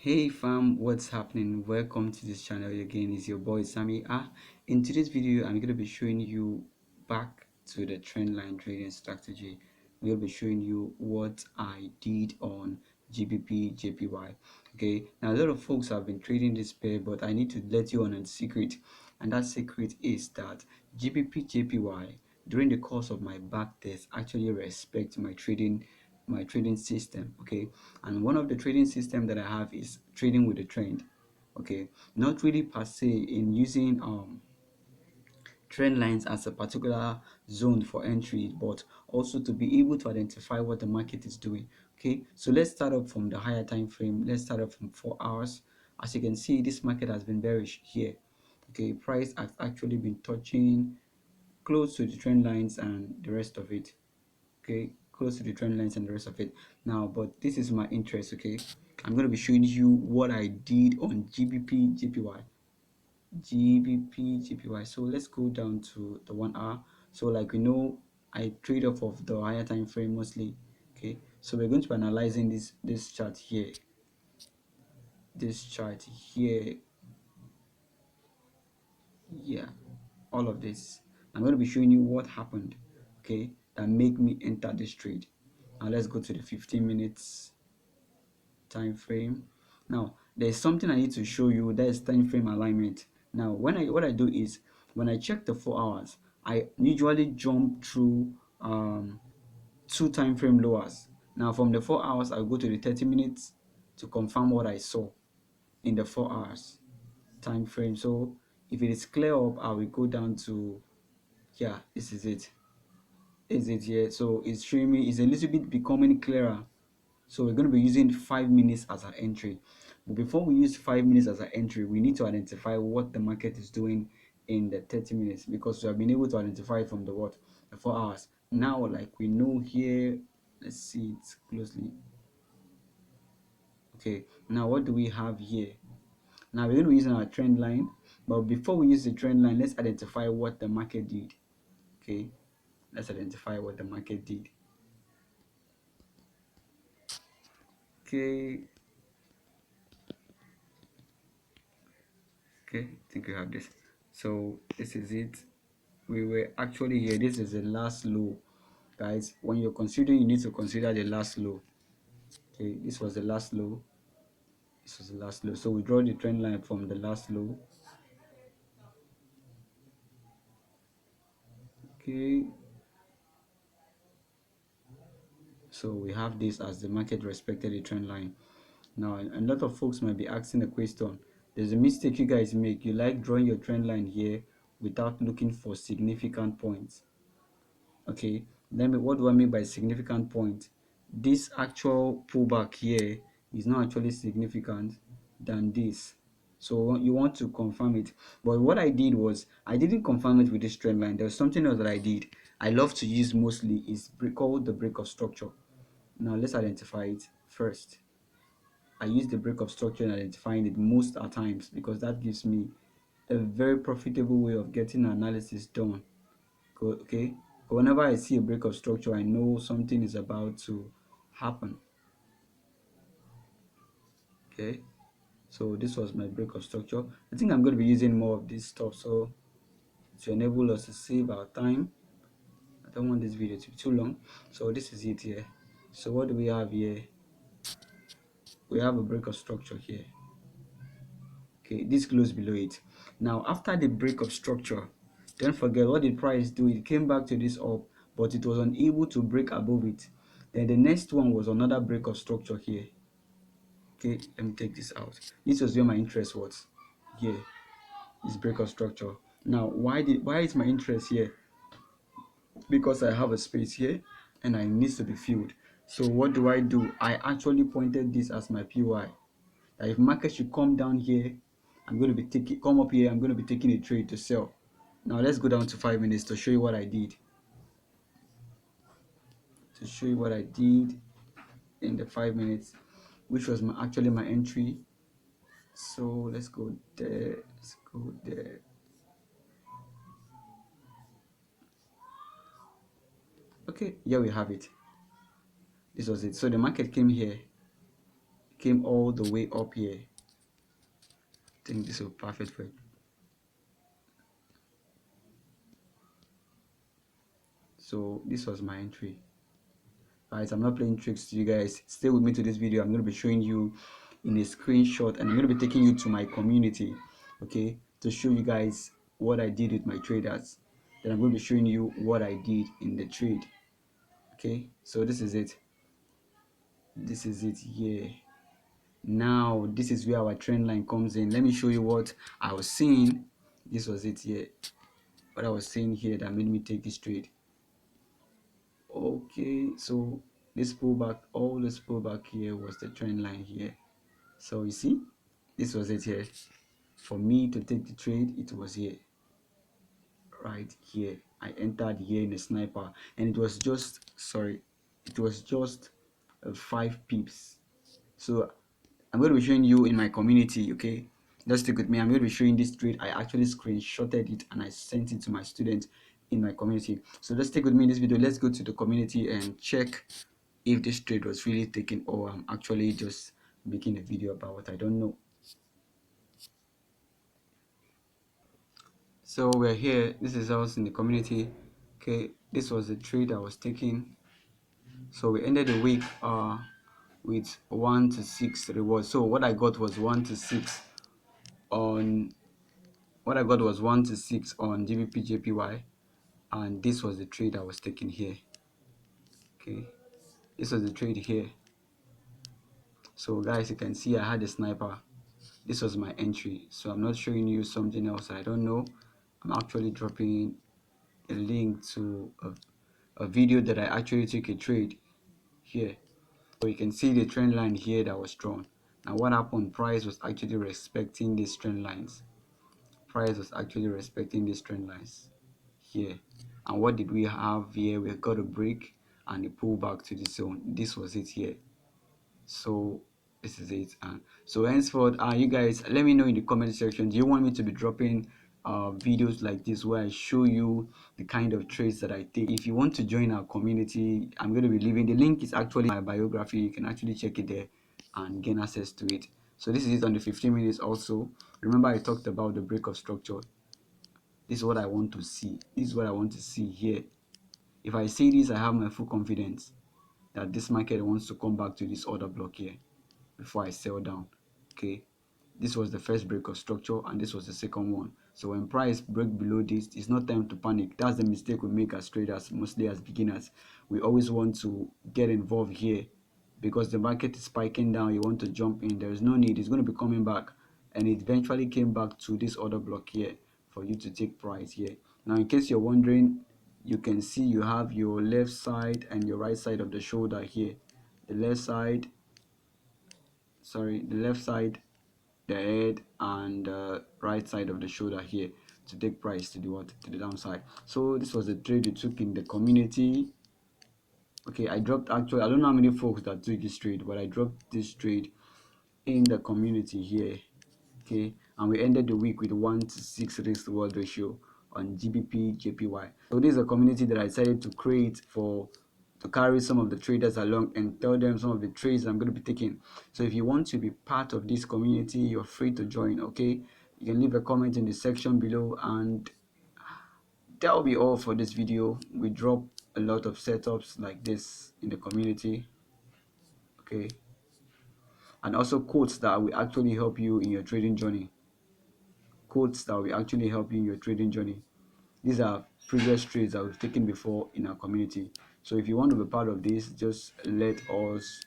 Hey fam, what's happening? Welcome to this channel again. It's your boy Sammy. In today's video, I'm going to be showing you back to the trend line trading strategy. I'm going to be showing you what I did on GBP JPY. Okay, now a lot of folks have been trading this pair, but I need to let you on a secret, and that secret is that GBP JPY during the course of my back test actually respect my trading system. Okay, and one of the trading system that I have is trading with the trend. Okay, not really per se in using trend lines as a particular zone for entry, but also to be able to identify what the market is doing. Okay, so let's start up from the higher time frame. Let's start up from 4 hours. As you can see, this market has been bearish here. Okay, price has actually been touching close to the trend lines and the rest of it. Okay, close to the trend lines and the rest of it. Now, but this is my interest. Okay, I'm going to be showing you what I did on GBP JPY. So let's go down to the 1 hour. So like we know, I trade off of the higher time frame mostly. Okay, so we're going to be analyzing this chart here, yeah, all of this. I'm going to be showing you what happened, okay, that make me enter this trade. Now let's go to the 15 minutes time frame. Now there's something I need to show you, that is time frame alignment. Now what I do is, when I check the 4 hours, I usually jump through two time frame lowers. Now from the 4 hours, I'll go to the 30 minutes to confirm what I saw in the 4 hours time frame. So if it is clear up, I will go down to, yeah, this is it. Is it here? So it's showing me, it's a little bit becoming clearer. So we're going to be using 5 minutes as our entry. But before we use 5 minutes as our entry, we need to identify what the market is doing in the 30 minutes, because we have been able to identify from the what? The 4 hours. Now, like we know here, let's see it closely. Okay, now what do we have here? Now we're going to be using our trend line, but before we use the trend line, let's identify what the market did. Okay, let's identify what the market did. Okay, I think we have this. So this is it. We were actually here. This is the last low, guys. When you're considering, you need to consider the last low. Okay, this was the last low. This was the last low. So we draw the trend line from the last low. Okay, so we have this as the market respected the trend line. Now a lot of folks might be asking a question. There's a mistake you guys make. You like drawing your trend line here without looking for significant points. Okay, let me, what do I mean by significant point? This actual pullback here is not actually significant than this, so you want to confirm it. But what I did was, I didn't confirm it with this trend line. There was something else that I did. I love to use mostly is called the break of structure. Now let's identify it first. I use the break of structure in identifying it most at times, because that gives me a very profitable way of getting analysis done. Okay, whenever I see a break of structure, I know something is about to happen. Okay, so this was my break of structure. I think I'm going to be using more of this stuff, so to enable us to save our time. I don't want this video to be too long, so this is it here. So what do we have here? We have a break of structure here. Okay, this close below it. Now after the break of structure, don't forget, what did price do? It came back to this up, but it was unable to break above it. Then the next one was another break of structure here. Okay, let me take this out. This was where my interest was. Here is break of structure. Now why is my interest here? Because I have a space here and I needs to be filled. So what do? I actually pointed this as my PY. That if market should come down here, I'm going to be taking, come up here, I'm going to be taking a trade to sell. Now let's go down to 5 minutes to show you what I did. To show you what I did in the 5 minutes, which was actually my entry. So let's go there. Let's go there. Okay, here we have it. This was it. So the market came here. came all the way up here. I think this is perfect for it. So this was my entry. Right, I'm not playing tricks to you guys. Stay with me to this video. I'm going to be showing you in a screenshot, and I'm going to be taking you to my community, okay, to show you guys what I did with my traders. Then I'm going to be showing you what I did in the trade. Okay, so this is it. This is it here. Now this is where our trend line comes in. Let me show you what I was seeing. This was it here. What I was seeing here that made me take this trade. Okay, so this pullback, all this pullback here was the trend line here. So you see, this was it here. For me to take the trade, it was here, right here. I entered here in a sniper, and it was just, sorry, it was just 5 pips. So I'm going to be showing you in my community, okay? Just stick with me. I'm going to be showing this trade. I actually screenshotted it and I sent it to my students in my community. So just stick with me in this video. Let's go to the community and check if this trade was really taken, or I'm actually just making a video about what I don't know. So we're here. This is us in the community. Okay, this was the trade I was taking. So we ended the week with 1 to 6 rewards. So what I got was 1 to 6 on GBP JPY, and this was the trade I was taking here. Okay, this was the trade here. So guys, you can see I had a sniper. This was my entry. So I'm not showing you something else I don't know. I'm actually dropping a link to a video that I actually took a trade here. So you can see the trend line here that was drawn. Now what happened? Price was actually respecting these trend lines. Price was actually respecting these trend lines here. And what did we have here? We got a break and a pullback to the zone. This was it here. So this is it. And so henceforth, you guys, let me know in the comment section, do you want me to be dropping videos like this where I show you the kind of trades that I take? If you want to join our community, I'm going to be leaving the link. Is actually my biography. You can actually check it there and gain access to it. So this is it on the 15 minutes. Also remember, I talked about the break of structure. This is what I want to see. This is what I want to see here. If I see this, I have my full confidence that this market wants to come back to this order block here before I sell down. Okay, this was the first break of structure and this was the second one. So when price break below this, it's not time to panic. That's the mistake we make as traders, mostly as beginners. We always want to get involved here because the market is spiking down. You want to jump in, there is no need. It's going to be coming back, and it eventually came back to this order block here for you to take price here. Now in case you're wondering, you can see you have your left side and your right side of the shoulder here. The left side, the left side, the head, and right side of the shoulder here to take price to the what, to the downside. So this was the trade you took in the community. Okay, I dropped, actually I don't know how many folks that took this trade, but I dropped this trade in the community here. Okay, and we ended the week with 1 to 6 risk reward ratio on GBP JPY. So this is a community that I decided to create for to carry some of the traders along and tell them some of the trades I'm going to be taking. So if you want to be part of this community, you're free to join. Okay, you can leave a comment in the section below, and that'll be all for this video. We drop a lot of setups like this in the community. Okay, and also quotes that will actually help you in your trading journey. Quotes that will actually help you in your trading journey. These are previous trades that we've taken before in our community. So if you want to be part of this, just let us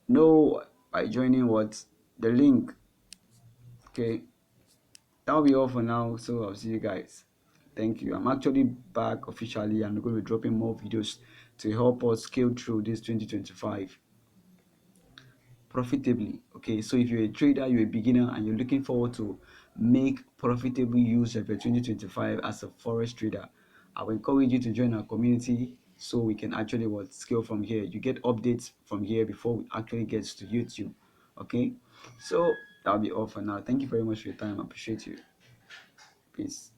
know by joining what the link. Okay, that'll be all for now. So I'll see you guys. Thank you. I'm actually back officially. I'm going to be dropping more videos to help us scale through this 2025 profitably. Okay, so if you're a trader, you're a beginner, and you're looking forward to make profitable use of your 2025 as a forex trader, I will encourage you to join our community so we can actually what scale from here. You get updates from here before we actually get to YouTube. Okay, so that'll be all for now. Thank you very much for your time. I appreciate you. Peace.